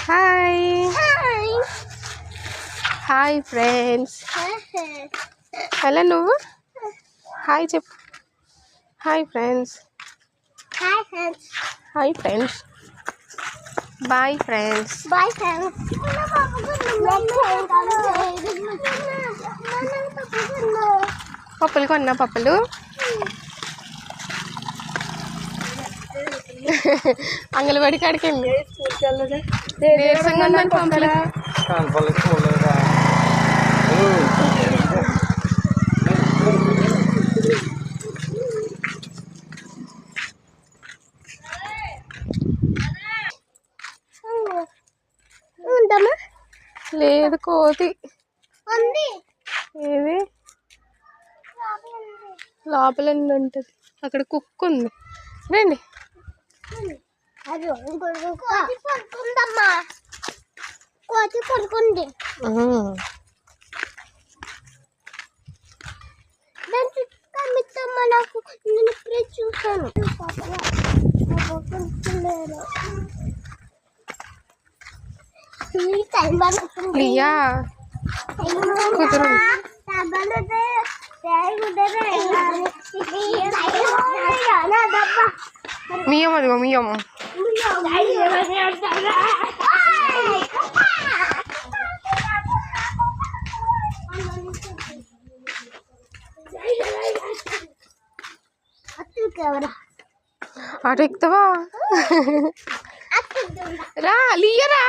Hi hi friends. Hello నువ్వు hi చెప్పు. Hi friends. Hi friends. Bye friends. Bye friends. పప్పులు కొన్నా పప్పులు. అంగన్వాడి కాడికి వెళ్ళి నీరసంగా ఉందని పంపలే. లేదు కోతి ఏది లోపల ఉంటుంది. అక్కడ కుక్క ఉంది. రండి. కోతి పడుకుంది. దాని చుట్టూ నాకు నేను ఇప్పుడే చూసాను. లియా కుదురు మియం అదిగో మియం. అటు ఎక్కుతావా? రా లియరా.